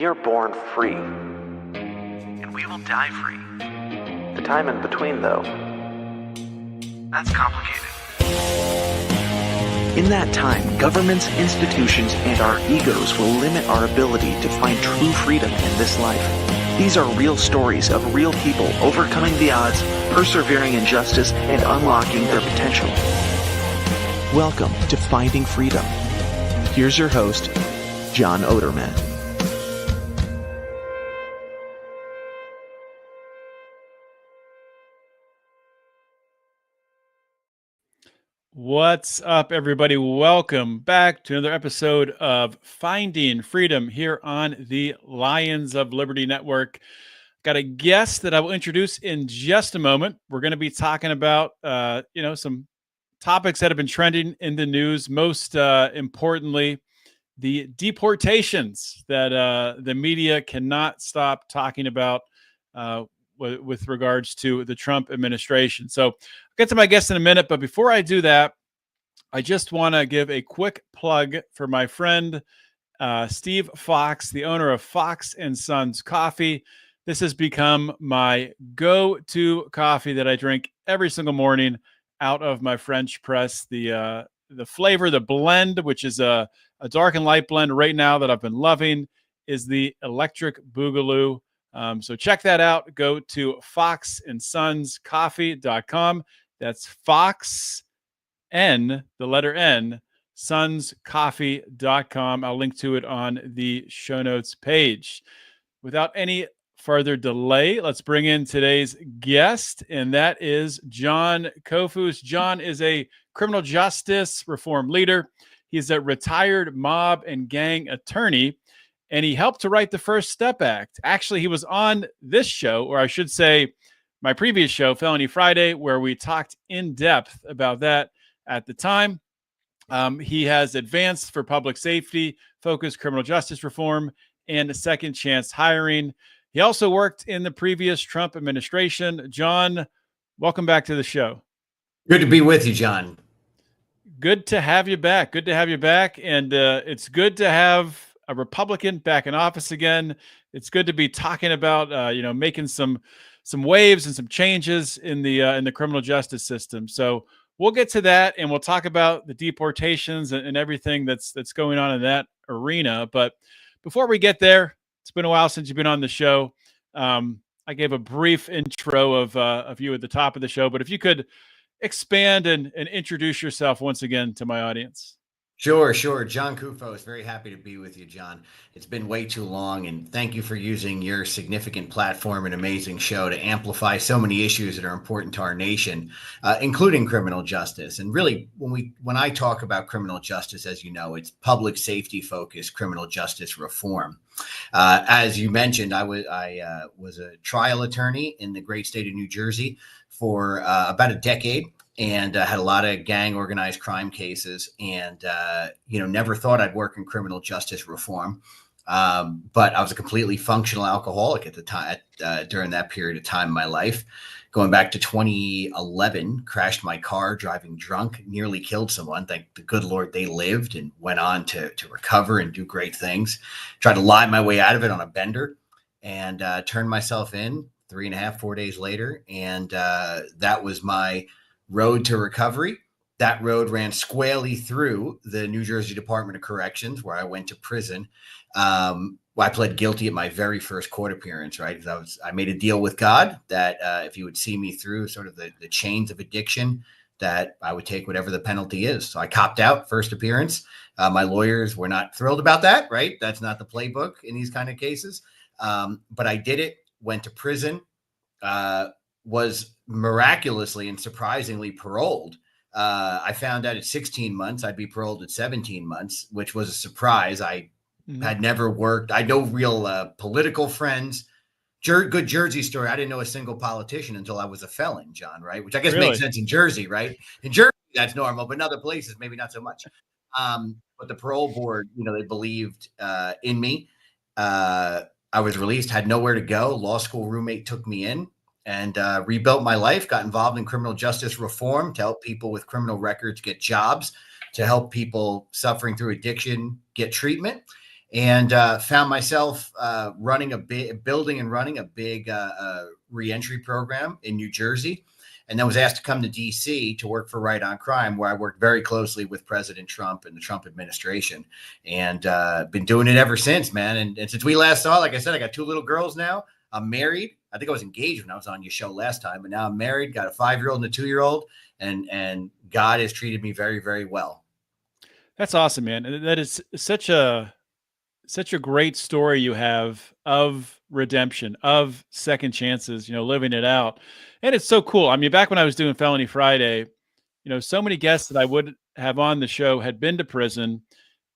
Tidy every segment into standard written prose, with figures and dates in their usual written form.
We are born free, and we will die free. The time in between, though, that's complicated. In that time, governments, institutions, and our egos will limit our ability to find true freedom in this life. These are real stories of real people overcoming the odds, persevering in justice, and unlocking their potential. Welcome to Finding Freedom. Here's your host, John Oderman. What's up, everybody? Welcome back to another episode of Finding Freedom here on the Lions of Liberty Network. Got a guest that I will introduce in just a moment. We're going to be talking about, some topics that have been trending in the news. Most importantly, the deportations that the media cannot stop talking about with regards to the Trump administration. So I'll get to my guest in a minute, but before I do that, I just want to give a quick plug for my friend, Steve Fox, the owner of Fox & Sons Coffee. This has become my go-to coffee that I drink every single morning out of my French press. The flavor, the blend, which is a dark and light blend right now that I've been loving, is the Electric Boogaloo. So check that out. Go to foxandsonscoffee.com. That's Fox N, the letter N, sonscoffee.com. I'll link to it on the show notes page. Without any further delay, let's bring in today's guest, and that is John Koufos. John is a criminal justice reform leader. He's a retired mob and gang attorney, and he helped to write the First Step Act. Actually, he was on this show, or I should say my previous show, Felony Friday, where we talked in depth about that at the time. He has advanced for public safety, focused criminal justice reform, and second chance hiring. He also worked in the previous Trump administration. John, welcome back to the show. Good to be with you, John. Good to have you back. Good to have you back. And it's good to have a Republican back in office again. It's good to be talking about, making some waves and some changes in the criminal justice system. So we'll get to that, and we'll talk about the deportations and everything that's going on in that arena. But before we get there, it's been a while since you've been on the show. I gave a brief intro of you at the top of the show, but if you could expand and introduce yourself once again to my audience. Sure. John Koufos, very happy to be with you, John. It's been way too long, and thank you for using your significant platform and amazing show to amplify so many issues that are important to our nation, including criminal justice. And really, when I talk about criminal justice, as you know, it's public safety focused criminal justice reform. As you mentioned, I was a trial attorney in the great state of New Jersey for about a decade. And had a lot of gang organized crime cases, and never thought I'd work in criminal justice reform. But I was a completely functional alcoholic at the time, during that period of time in my life. Going back to 2011, crashed my car driving drunk, nearly killed someone. Thank the good Lord they lived and went on to recover and do great things. Tried to lie my way out of it on a bender, and turned myself in 4 days later. And that was my road to recovery. That road ran squarely through the New Jersey Department of Corrections, where I went to prison. I pled guilty at my very first court appearance, right? Because I made a deal with God that if he would see me through sort of the chains of addiction, that I would take whatever the penalty is. So I copped out first appearance. My lawyers were not thrilled about that, right? That's not the playbook in these kind of cases. But I did it, went to prison, was miraculously and surprisingly paroled. I found out at 16 months, I'd be paroled at 17 months, which was a surprise. I had never worked. I had no real political friends. Good Jersey story. I didn't know a single politician until I was a felon, John, right? Which I guess makes sense in Jersey, right? In Jersey, that's normal, but in other places, maybe not so much. But the parole board, they believed in me. I was released, had nowhere to go. Law school roommate took me in and rebuilt my life, got involved in criminal justice reform to help people with criminal records get jobs, to help people suffering through addiction get treatment. and found myself building and running a big reentry program in New Jersey. And then was asked to come to DC to work for Right on Crime, where I worked very closely with President Trump and the Trump administration, and been doing it ever since, man. And since we last saw, like I said, I got 2 little girls now. I'm married. I think I was engaged when I was on your show last time, but now I'm married, got a 5-year-old and a 2-year-old, and God has treated me very, very well. That's awesome, man. And that is such a great story you have of redemption, of second chances, living it out. And it's so cool. I mean, back when I was doing Felony Friday, so many guests that I would have on the show had been to prison,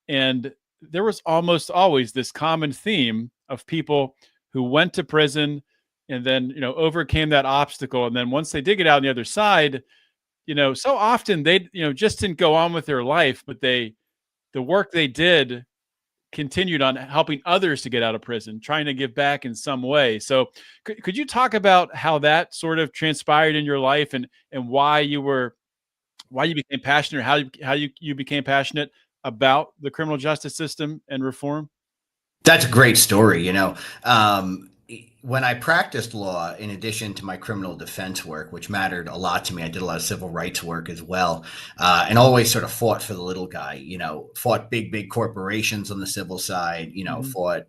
and there was almost always this common theme of people who went to prison and then, overcame that obstacle. And then once they did get out on the other side, so often they, just didn't go on with their life, but the work they did continued on helping others to get out of prison, trying to give back in some way. So could you talk about how that sort of transpired in your life, and why you became passionate, or how you became passionate about the criminal justice system and reform? That's a great story. When I practiced law, in addition to my criminal defense work, which mattered a lot to me, I did a lot of civil rights work as well, and always sort of fought for the little guy, fought big corporations on the civil side, fought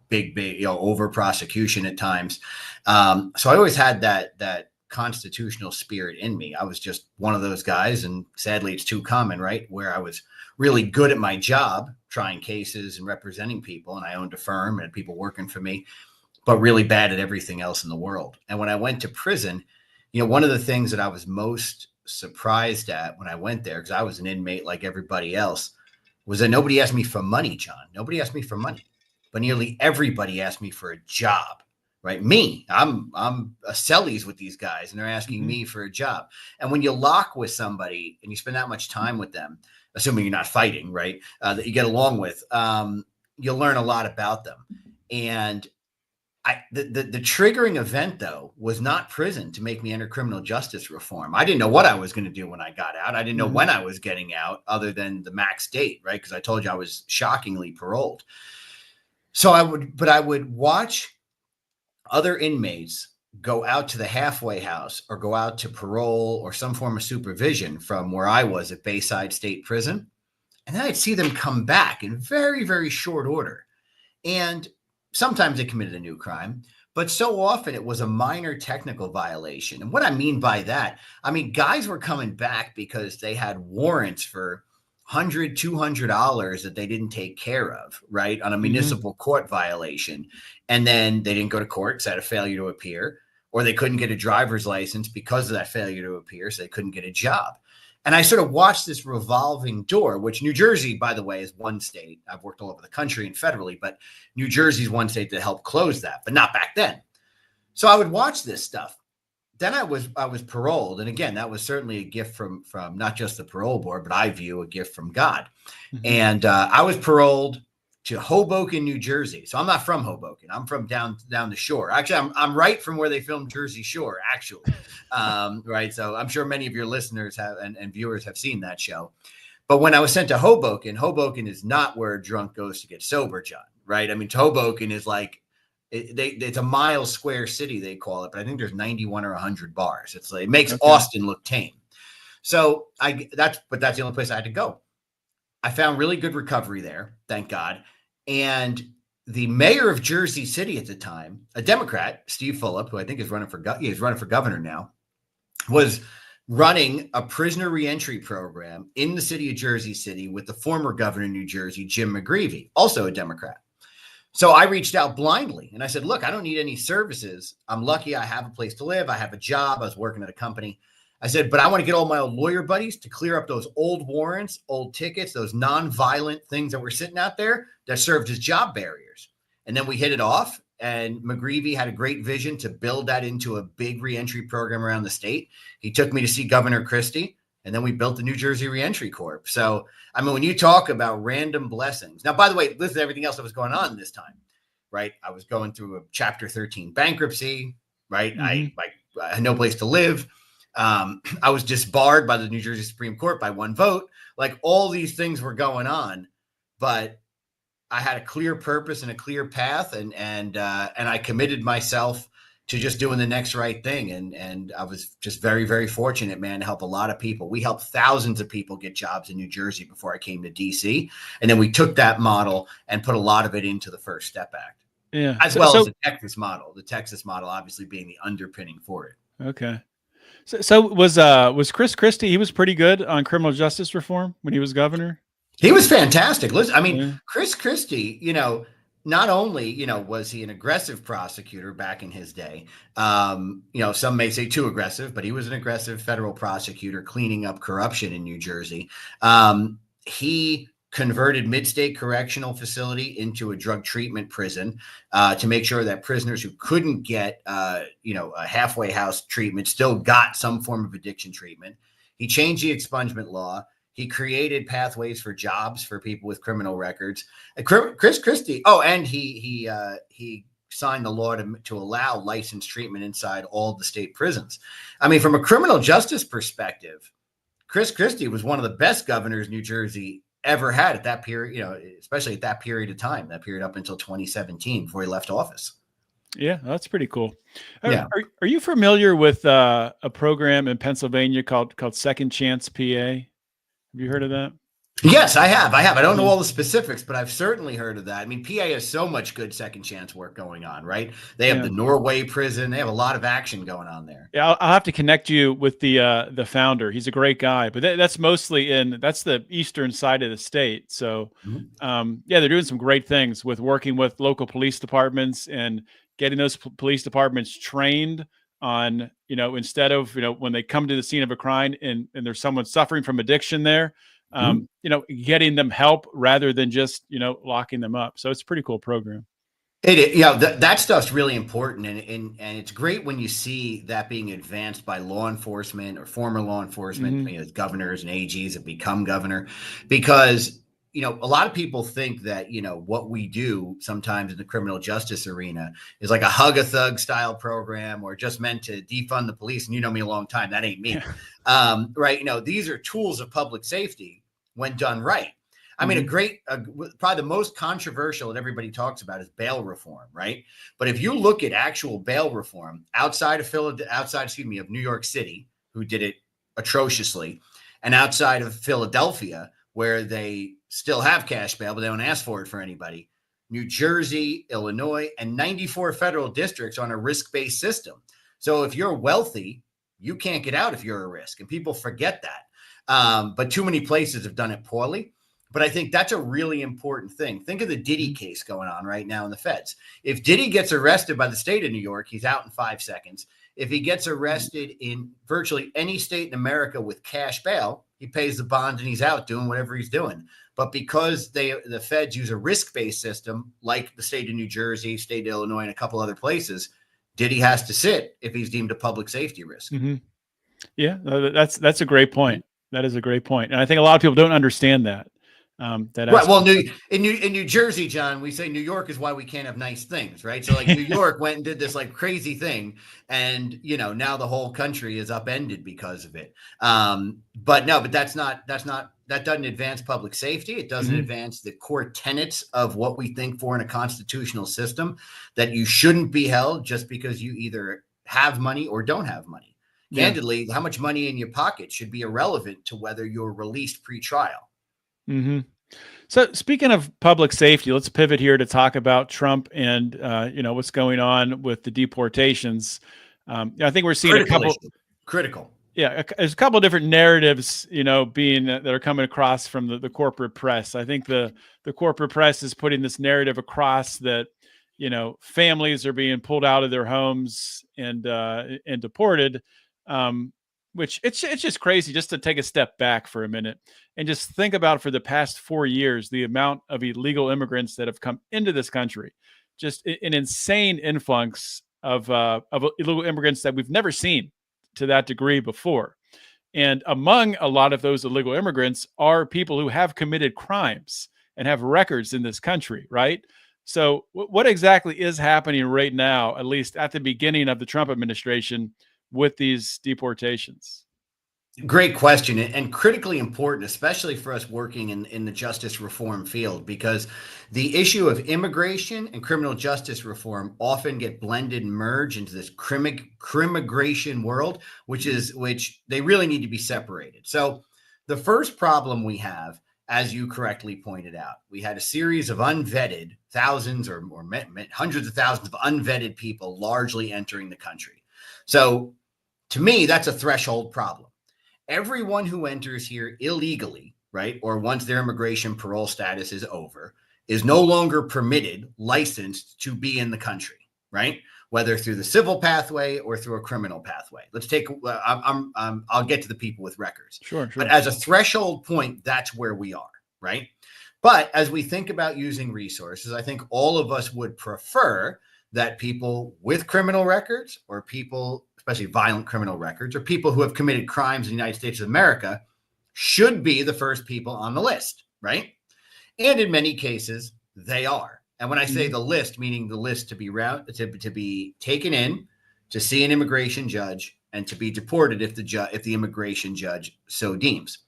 big, over prosecution at times. So I always had that constitutional spirit in me. I was just one of those guys, and sadly it's too common, right? Where I was really good at my job, trying cases and representing people, and I owned a firm and had people working for me, but really bad at everything else in the world. And when I went to prison, one of the things that I was most surprised at when I went there, because I was an inmate like everybody else, was that nobody asked me for money, John. Nobody asked me for money, but nearly everybody asked me for a job, right? Me, I'm a cellies with these guys, and they're asking me for a job. And when you lock with somebody and you spend that much time with them, assuming you're not fighting, right, that you get along with, you'll learn a lot about them. And the triggering event, though, was not prison to make me enter criminal justice reform. I didn't know what I was going to do when I got out. I didn't know when I was getting out, other than the max date, right? Because I told you I was shockingly paroled. So I would watch other inmates go out to the halfway house or go out to parole or some form of supervision from where I was at Bayside State Prison. And then I'd see them come back in very, very short order. And sometimes they committed a new crime, but so often it was a minor technical violation. And what I mean by that, guys were coming back because they had warrants for $100, $200 that they didn't take care of, right, on a municipal court violation. And then they didn't go to court, so they had a failure to appear, or they couldn't get a driver's license because of that failure to appear, so they couldn't get a job. And I sort of watched this revolving door, which New Jersey, by the way, is one state. I've worked all over the country and federally, but New Jersey is one state that helped close that, but not back then. So I would watch this stuff. Then I was paroled. And again, that was certainly a gift from not just the parole board, but I view a gift from God. And I was paroled to Hoboken, New Jersey. So I'm not from Hoboken. I'm from down the shore. Actually, I'm right from where they filmed Jersey Shore, actually. Right. So I'm sure many of your listeners have and viewers have seen that show. But when I was sent to Hoboken is not where a drunk goes to get sober, John. Right. Hoboken is like, it's a mile square city, they call it, but I think there's 91 or 100 bars. It makes Austin look tame. So that's the only place I had to go. I found really good recovery there, thank God. And the mayor of Jersey City at the time, a Democrat, Steve Fulop, who I think is running for governor now, was running a prisoner reentry program in the city of Jersey City with the former governor of New Jersey, Jim McGreevey, also a Democrat. So I reached out blindly and I said, look, I don't need any services. I'm lucky I have a place to live. I have a job. I was working at a company. I said, but I want to get all my old lawyer buddies to clear up those old warrants, old tickets, those nonviolent things that were sitting out there that served as job barriers. And then we hit it off. And McGreevey had a great vision to build that into a big reentry program around the state. He took me to see Governor Christie, and then we built the New Jersey Reentry Corp. So, when you talk about random blessings, now, by the way, listen to everything else that was going on this time, right? I was going through a Chapter 13 bankruptcy, right? I had no place to live. I was disbarred by the New Jersey Supreme Court by one vote. Like all these things were going on, but I had a clear purpose and a clear path, and I committed myself to just doing the next right thing. And I was just very, very fortunate, man, to help a lot of people. We helped thousands of people get jobs in New Jersey before I came to DC. And then we took that model and put a lot of it into the First Step Act, Yeah. as well as the Texas model obviously being the underpinning for it. Okay. So was Chris Christie, he was pretty good on criminal justice reform when he was governor? He was fantastic. Listen, I mean, Yeah. Chris Christie, not only, was he an aggressive prosecutor back in his day, some may say too aggressive, but he was an aggressive federal prosecutor cleaning up corruption in New Jersey. He converted Mid-State Correctional Facility into a drug treatment prison to make sure that prisoners who couldn't get, a halfway house treatment still got some form of addiction treatment. He changed the expungement law. He created pathways for jobs for people with criminal records. Chris Christie. Oh, and he signed the law to allow licensed treatment inside all the state prisons. I mean, from a criminal justice perspective, Chris Christie was one of the best governors New Jersey ever had at that period, especially at that period of time, that period up until 2017 before he left office. Yeah, that's pretty cool. Yeah. Are you familiar with a program in Pennsylvania called Second Chance PA? Have you heard of that? Yes, I have. I don't know all the specifics, but I've certainly heard of that. I mean, PA has so much good second chance work going on, right? They have the Norway prison. They have a lot of action going on there. Yeah, I'll have to connect you with the founder. He's a great guy, but that's mostly that's the eastern side of the state. So, they're doing some great things with working with local police departments and getting those police departments trained on, instead of, when they come to the scene of a crime and there's someone suffering from addiction there, getting them help rather than just, locking them up. So it's a pretty cool program. It is, that stuff's really important. And it's great when you see that being advanced by law enforcement or former law enforcement, governors and AGs that become governor, because a lot of people think that, what we do sometimes in the criminal justice arena is like a hug a thug style program or just meant to defund the police. And you know me a long time. That ain't me. Right. These are tools of public safety when done right. I mean, probably the most controversial that everybody talks about is bail reform. Right. But if you look at actual bail reform outside of New York City, who did it atrociously, and outside of Philadelphia, where they still have cash bail, but they don't ask for it for anybody. New Jersey, Illinois, and 94 federal districts on a risk-based system. So if you're wealthy, you can't get out if you're a risk. And people forget that. But too many places have done it poorly. But I think that's a really important thing. Think of the Diddy case going on right now in the feds. If Diddy gets arrested by the state of New York, he's out in 5 seconds. If he gets arrested in virtually any state in America with cash bail, he pays the bond and he's out doing whatever he's doing. But because the feds use a risk-based system, like the state of New Jersey, state of Illinois, and a couple other places, Diddy has to sit if he's deemed a public safety risk. Yeah, that's a great point. That is a great point. And I think a lot of people don't understand that. Right. Well, in New Jersey, John, we say New York is why we can't have nice things, right? So like New York went and did this like crazy thing, and now the whole country is upended because of it. But that doesn't advance public safety. It doesn't advance the core tenets of what we think for in a constitutional system, that you shouldn't be held just because you either have money or don't have money. Candidly, how much money in your pocket should be irrelevant to whether you're released pre-trial. So speaking of public safety, let's pivot here to talk about Trump and what's going on with the deportations. I think we're seeing critical. Yeah, there's a couple of different narratives, that are coming across from the corporate press. I think the corporate press is putting this narrative across that families are being pulled out of their homes and deported. Which it's just crazy just to take a step back for a minute and just think about, for the past 4 years, the amount of illegal immigrants that have come into this country, just an insane influx of illegal immigrants that we've never seen to that degree before. And among a lot of those illegal immigrants are people who have committed crimes and have records in this country, right? So what exactly is happening right now, at least at the beginning of the Trump administration, with these deportations? Great question, and critically important, especially for us working in the justice reform field, because the issue of immigration and criminal justice reform often get blended and merged into this crimmigration world, which they really need to be separated. So the first problem we have, as you correctly pointed out, we had a series of unvetted thousands or hundreds of thousands of unvetted people largely entering the country. So to me, that's a threshold problem. Everyone who enters here illegally, right, or once their immigration parole status is over, is no longer permitted, licensed to be in the country, right? Whether through the civil pathway or through a criminal pathway. Let's take. I'll get to the people with records. Sure. But as a threshold point, that's where we are, right? But as we think about using resources, I think all of us would prefer that people with criminal records or people, especially violent criminal records, or people who have committed crimes in the United States of America should be the first people on the list, right? And in many cases, they are. And when I say the list, meaning the list to be taken in, to see an immigration judge, and to be deported if the immigration judge so deems.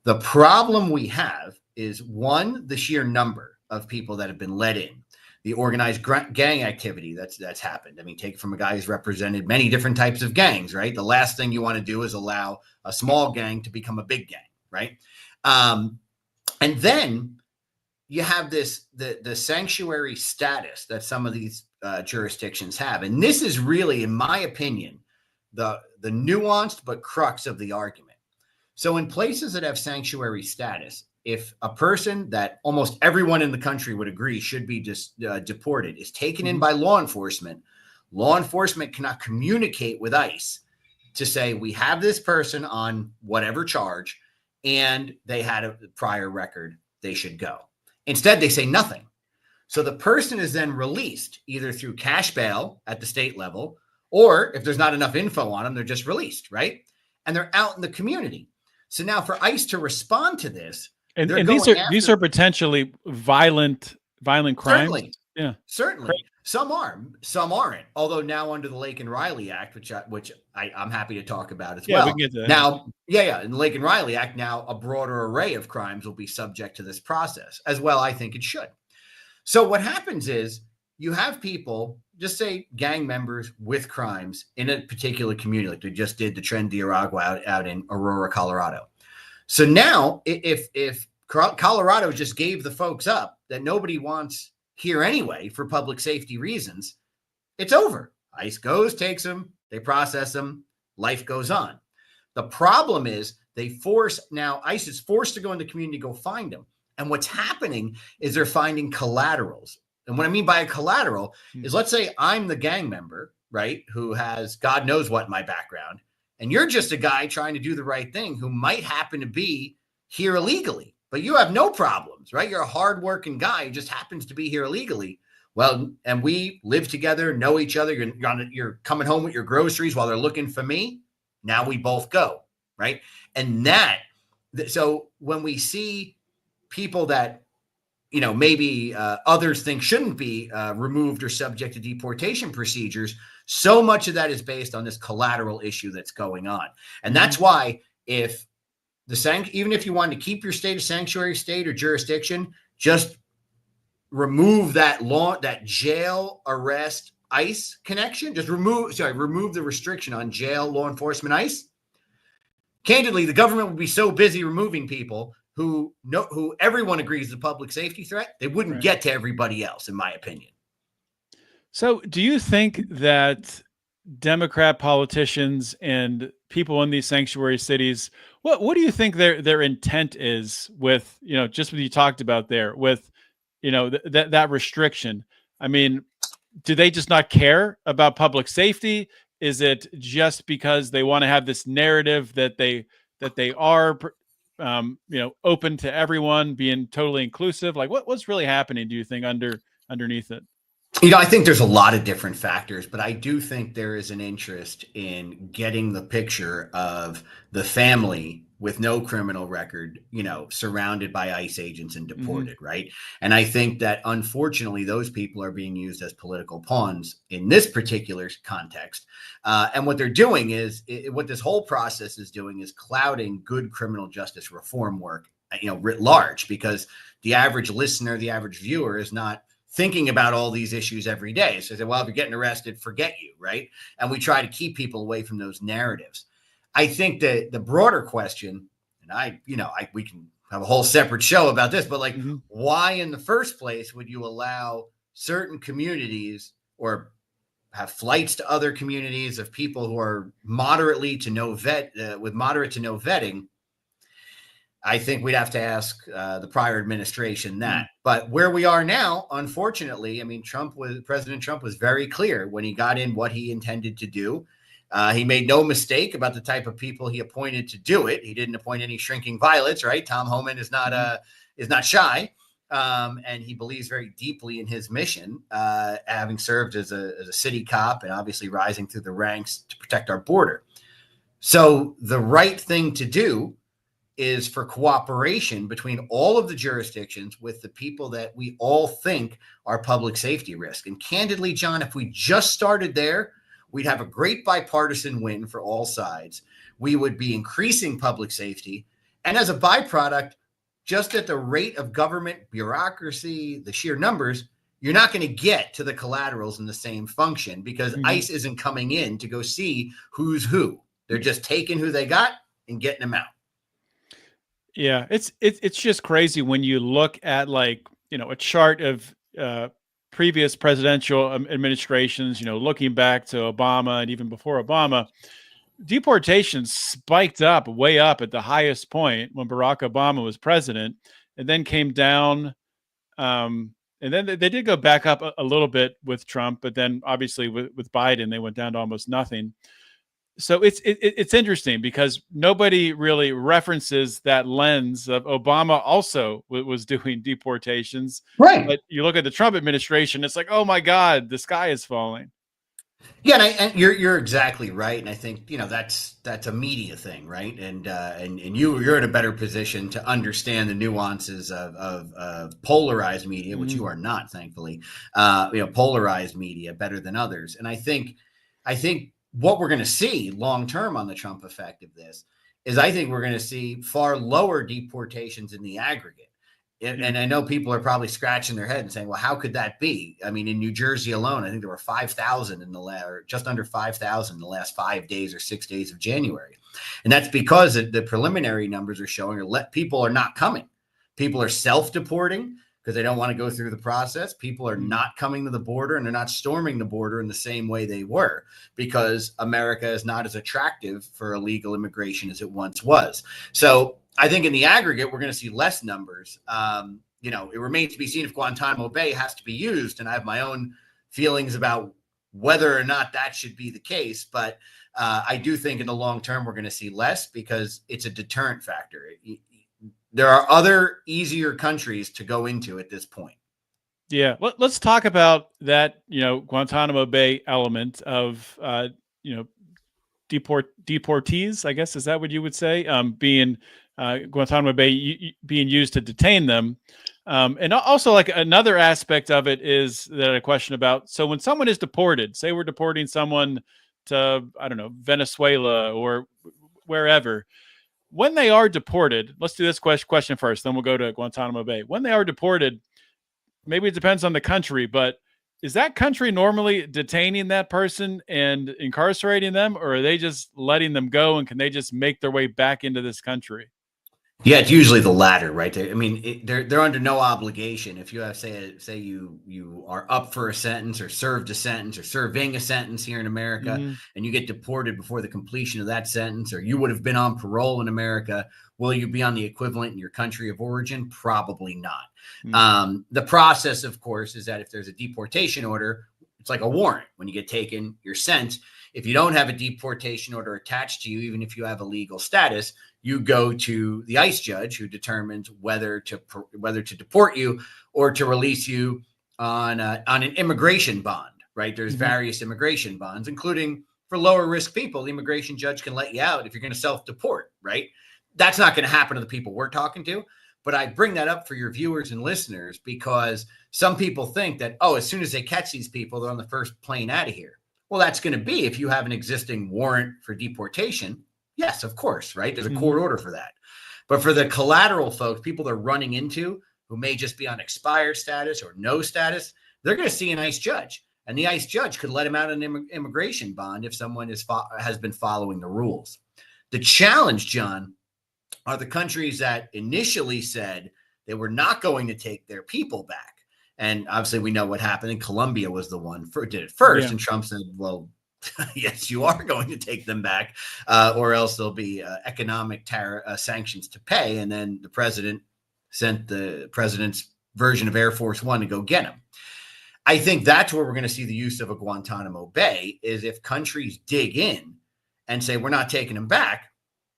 The problem we have is, one, the sheer number of people that have been let in. The organized gang activity that's happened. I mean, take it from a guy who's represented many different types of gangs, right? The last thing you want to do is allow a small gang to become a big gang, right? And then you have the sanctuary status that some of these jurisdictions have. And this is really, in my opinion, the nuanced but crux of the argument. So in places that have sanctuary status, if a person that almost everyone in the country would agree should be deported is taken in by law enforcement cannot communicate with ICE to say, we have this person on whatever charge and they had a prior record, they should go. Instead, they say nothing. So the person is then released either through cash bail at the state level, or if there's not enough info on them, they're just released, right? And they're out in the community. So now for ICE to respond to this, and these are potentially violent crimes. Certainly. Yeah, certainly. Great. Some are, some aren't. Although now under the Lake and Riley Act, which I'm happy to talk about as well. We can get to that. Now, in the Lake and Riley Act, now a broader array of crimes will be subject to this process as well. I think it should. So what happens is you have people, just say gang members with crimes in a particular community, like they just did the Tren de Aragua out in Aurora, Colorado. So now if Colorado just gave the folks up that nobody wants here anyway for public safety reasons, it's over. ICE goes, takes them, they process them, life goes on. The problem is ICE is forced to go in the community, go find them. And what's happening is they're finding collaterals. And what I mean by a collateral is, let's say I'm the gang member, right, who has God knows what in my background, and you're just a guy trying to do the right thing who might happen to be here illegally, but you have no problems, right? You're a hardworking guy who just happens to be here illegally. Well, and we live together, know each other. You're coming home with your groceries while they're looking for me. Now we both go, right? And so when we see people that, maybe others think shouldn't be removed or subject to deportation procedures, so much of that is based on this collateral issue that's going on. And that's why even if you want to keep your state a sanctuary state or jurisdiction, just remove that jail, arrest, ICE connection. Just remove the restriction on jail, law enforcement, ICE. Candidly, the government would be so busy removing people who everyone agrees is a public safety threat, they wouldn't get to everybody else, in my opinion. So do you think that Democrat politicians and people in these sanctuary cities, what do you think their intent is with, just what you talked about there with, that restriction? I mean, do they just not care about public safety? Is it just because they want to have this narrative that they are, open to everyone, being totally inclusive? Like what's really happening, do you think, underneath it? I think there's a lot of different factors, but I do think there is an interest in getting the picture of the family with no criminal record, surrounded by ICE agents and Mm-hmm. deported, right? And I think that unfortunately, those people are being used as political pawns in this particular context. And what they're doing is, what this whole process is doing is clouding good criminal justice reform work, writ large, because the average listener, the average viewer is not thinking about all these issues every day. So they say, well, if you're getting arrested, forget you, right? And we try to keep people away from those narratives. I think that the broader question, and we can have a whole separate show about this, but Mm-hmm. why in the first place would you allow certain communities or have flights to other communities of people who are with moderate to no vetting? I think we'd have to ask the prior administration that. But where we are now, unfortunately, I mean, President Trump was very clear when he got in what he intended to do. He made no mistake about the type of people he appointed to do it. He didn't appoint any shrinking violets, right? Tom Homan is not shy, and he believes very deeply in his mission, having served as a city cop and obviously rising through the ranks to protect our border. So the right thing to do is for cooperation between all of the jurisdictions with the people that we all think are public safety risk. And candidly, John, if we just started there, we'd have a great bipartisan win for all sides. We would be increasing public safety. And as a byproduct, just at the rate of government bureaucracy, the sheer numbers, you're not going to get to the collaterals in the same function, because ICE isn't coming in to go see who's who. They're just taking who they got and getting them out. Yeah, it's just crazy when you look at a chart of previous presidential administrations, looking back to Obama and even before Obama. Deportation spiked up way up at the highest point when Barack Obama was president, and then came down. And then they did go back up a little bit with Trump, but then obviously with Biden, they went down to almost nothing. So it's interesting because nobody really references that lens of Obama also was doing deportations. Right. But you look at the Trump administration, it's like, oh my God, the sky is falling. Yeah, and you're exactly right, and I think that's a media thing, right? And you're in a better position to understand the nuances of polarized media, which you are not, thankfully. Polarized media better than others, and I think what we're going to see long term on the Trump effect of this is I think we're going to see far lower deportations in the aggregate. And I know people are probably scratching their head and saying, well, how could that be? I mean, in New Jersey alone, I think there were 5,000 or just under 5,000 in the last 5 days or 6 days of January. And that's because the preliminary numbers are showing people are not coming. People are self-deporting because they don't want to go through the process. People are not coming to the border, and they're not storming the border in the same way they were, because America is not as attractive for illegal immigration as it once was. So I think in the aggregate, we're going to see less numbers. It remains to be seen if Guantanamo Bay has to be used. And I have my own feelings about whether or not that should be the case. But I do think in the long term, we're going to see less because it's a deterrent factor. There are other easier countries to go into at this point. Yeah. Let's talk about that, Guantanamo Bay element of, deportees, I guess. Is that what you would say? Being Guantanamo Bay being used to detain them. And also, like, another aspect of it is that a question about, so when someone is deported, say we're deporting someone to, I don't know, Venezuela or wherever, when they are deported, let's do this question first, then we'll go to Guantanamo Bay. When they are deported, maybe it depends on the country, but is that country normally detaining that person and incarcerating them, or are they just letting them go, and can they just make their way back into this country? Yeah, it's usually the latter, right? They're under no obligation. If you have, say you are up for a sentence or served a sentence or serving a sentence here in America, and you get deported before the completion of that sentence, or you would have been on parole in America, will you be on the equivalent in your country of origin? Probably not. The process, of course, is that if there's a deportation order, it's like a warrant. When you get taken, you're sent. If you don't have a deportation order attached to you, even if you have a legal status, you go to the ICE judge, who determines whether to deport you or to release you on an immigration bond, right? There's various immigration bonds, including for lower risk people. The immigration judge can let you out if you're going to self-deport, right? That's not going to happen to the people we're talking to. But I bring that up for your viewers and listeners because some people think that, oh, as soon as they catch these people, they're on the first plane out of here. Well, that's going to be if you have an existing warrant for deportation. Yes, of course, right? There's a court order for that. But for the collateral folks, people they're running into who may just be on expired status or no status, they're going to see an ICE judge. And the ICE judge could let him out on an immigration bond if someone has been following the rules. The challenge, John, are the countries that initially said they were not going to take their people back. And obviously we know what happened. And Colombia was the one did it first. Yeah. And Trump said, well, yes, you are going to take them back, or else there'll be economic sanctions to pay. And then the president sent the president's version of Air Force One to go get them. I think that's where we're going to see the use of a Guantanamo Bay is if countries dig in and say, we're not taking them back.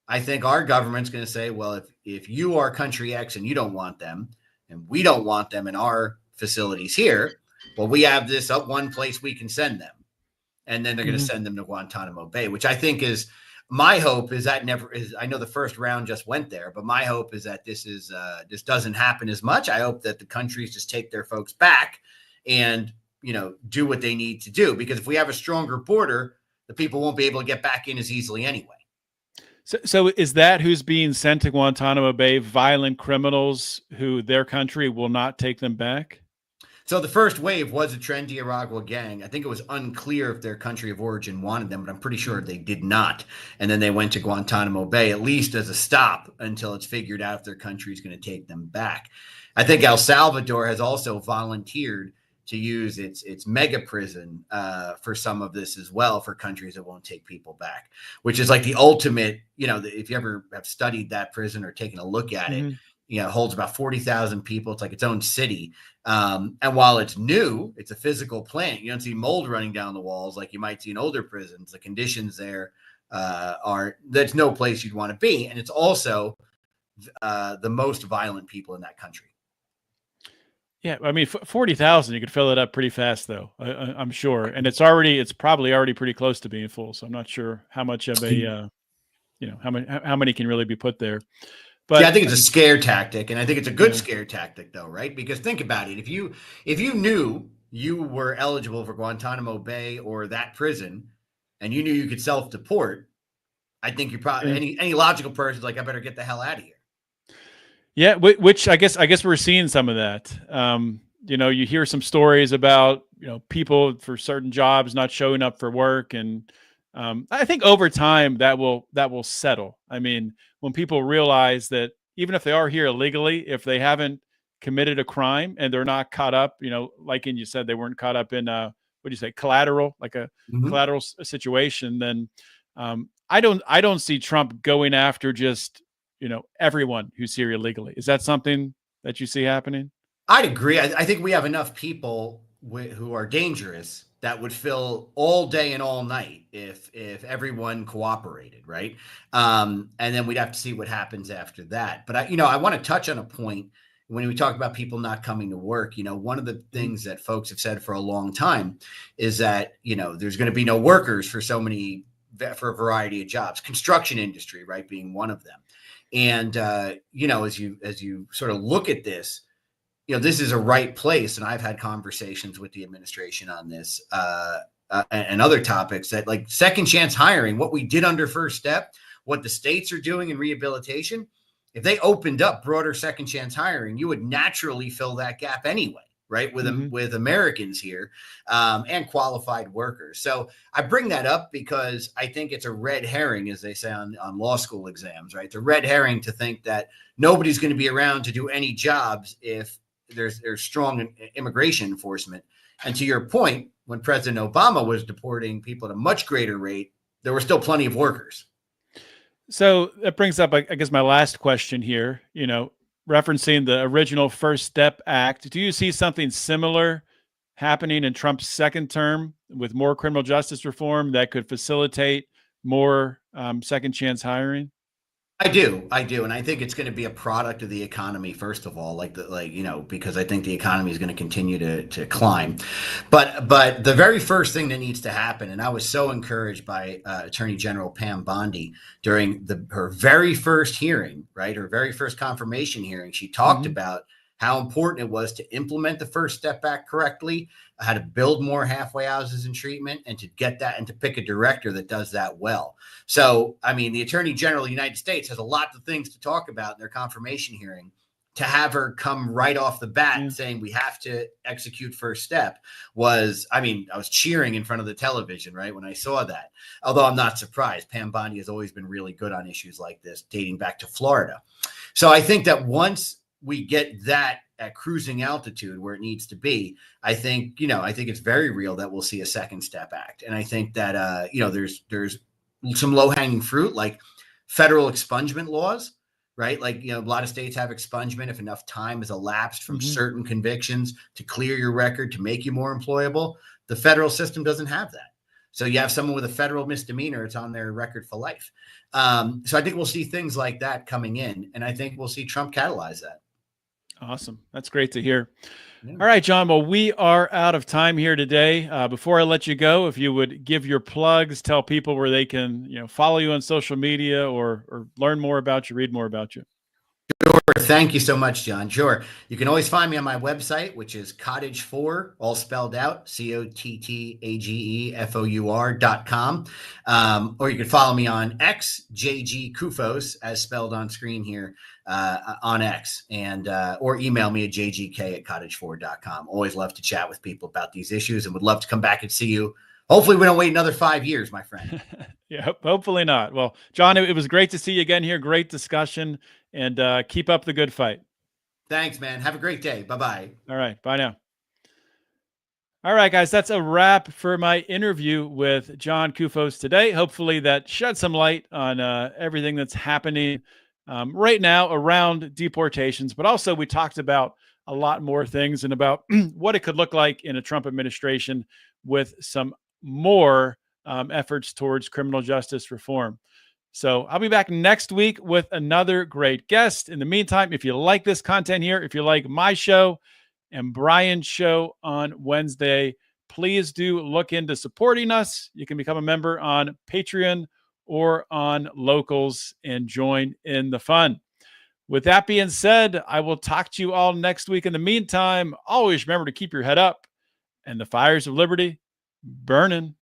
I think our government's going to say, well, if you are country X and you don't want them and we don't want them in our facilities here, well, we have this one place we can send them. And then they're going to send them to Guantanamo Bay, which I think is my hope is that never is. I know the first round just went there, but my hope is that this doesn't happen as much. I hope that the countries just take their folks back and, do what they need to do, because if we have a stronger border, the people won't be able to get back in as easily anyway. So is that who's being sent to Guantanamo Bay, violent criminals who their country will not take them back? So the first wave was a trendy Aragua gang. I think it was unclear if their country of origin wanted them, but I'm pretty sure they did not. And then they went to Guantanamo Bay, at least as a stop until it's figured out if their country is going to take them back. I think El Salvador has also volunteered to use its mega prison for some of this as well, for countries that won't take people back, which is like the ultimate, if you ever have studied that prison or taken a look at it, it holds about 40,000 people. It's like its own city. And while it's new, it's a physical plant. You don't see mold running down the walls like you might see in older prisons. The conditions there that's no place you'd want to be. And it's also the most violent people in that country. Yeah, I mean, 40,000, you could fill it up pretty fast, though. I'm sure, and it's probably already pretty close to being full. So I'm not sure how much of a, how many can really be put there. But yeah, I think it's a scare tactic, and I think it's a good scare tactic, though, right? Because think about it: if you knew you were eligible for Guantanamo Bay or that prison, and you knew you could self-deport, I think you probably any logical person's like, I better get the hell out of here. Yeah, which I guess we're seeing some of that. You hear some stories about people for certain jobs not showing up for work, and I think over time that will settle. I memean, when people realize that even if they are here illegally, if they haven't committed a crime and they're not caught up, like you said, they weren't caught up in what do you say, collateral, like a collateral situation, then I don't see Trump going after just everyone who's here illegally. Is that something that you see happening? I'd agree. I think we have enough people who are dangerous that would fill all day and all night if everyone cooperated, right? And then we'd have to see what happens after that. But I want to touch on a point when we talk about people not coming to work. One of the things that folks have said for a long time is that there's going to be no workers for a variety of jobs, construction industry, right, being one of them. And, as you sort of look at this, this is a right place. And I've had conversations with the administration on this and other topics that, like, second chance hiring, what we did under First Step, what the states are doing in rehabilitation. If they opened up broader second chance hiring, you would naturally fill that gap anyway, right? With Americans here and qualified workers. So I bring that up because I think it's a red herring, as they say on law school exams, right? It's a red herring to think that nobody's going to be around to do any jobs if there's strong immigration enforcement. And to your point, when President Obama was deporting people at a much greater rate, there were still plenty of workers. So that brings up, I guess, my last question here, referencing the original First Step Act. Do you see something similar happening in Trump's second term with more criminal justice reform that could facilitate more second chance hiring? I do. And I think it's going to be a product of the economy, first of all, because I think the economy is going to continue to climb. But the very first thing that needs to happen, and I was so encouraged by Attorney General Pam Bondi during her very first hearing, right? Her very first confirmation hearing, she talked about how important it was to implement the First Step Act correctly, how to build more halfway houses in treatment, and to get that and to pick a director that does that well. So, I mean, the Attorney General of the United States has a lot of things to talk about in their confirmation hearing. To have her come right off the bat saying we have to execute First Step I was cheering in front of the television, right, when I saw that. Although I'm not surprised. Pam Bondi has always been really good on issues like this, dating back to Florida. So I think that once we get that at cruising altitude where it needs to be, I think it's very real that we'll see a Second Step Act. And I think that, there's some low hanging fruit, like federal expungement laws, right? Like, a lot of states have expungement if enough time has elapsed from certain convictions to clear your record, to make you more employable. The federal system doesn't have that. So you have someone with a federal misdemeanor, it's on their record for life. So I think we'll see things like that coming in, and I think we'll see Trump catalyze that. Awesome. That's great to hear. Yeah. All right, John. Well, we are out of time here today. Before I let you go, if you would give your plugs, tell people where they can, follow you on social media or learn more about you, read more about you. Sure. Thank you so much, John. Sure. You can always find me on my website, which is cottage4, all spelled out, COTTAGEFOUR.com. Or you can follow me on X, JG Koufos, as spelled on screen here, on X, and or email me at jgk@cottage4.com. Always love to chat with people about these issues and would love to come back and see you. Hopefully we don't wait another 5 years, my friend. Yeah, hopefully not. Well, John, it was great to see you again here. Great discussion, and keep up the good fight. Thanks, man. Have a great day. Bye-bye. All right. Bye now. All right, guys, that's a wrap for my interview with John Koufos today. Hopefully that shed some light on everything that's happening right now around deportations, but also we talked about a lot more things and about what it could look like in a Trump administration with some more efforts towards criminal justice reform. So I'll be back next week with another great guest. In the meantime, if you like this content here, if you like my show and Brian's show on Wednesday, please do look into supporting us. You can become a member on Patreon or on Locals and join in the fun. With that being said, I will talk to you all next week. In the meantime, always remember to keep your head up and the fires of liberty burning.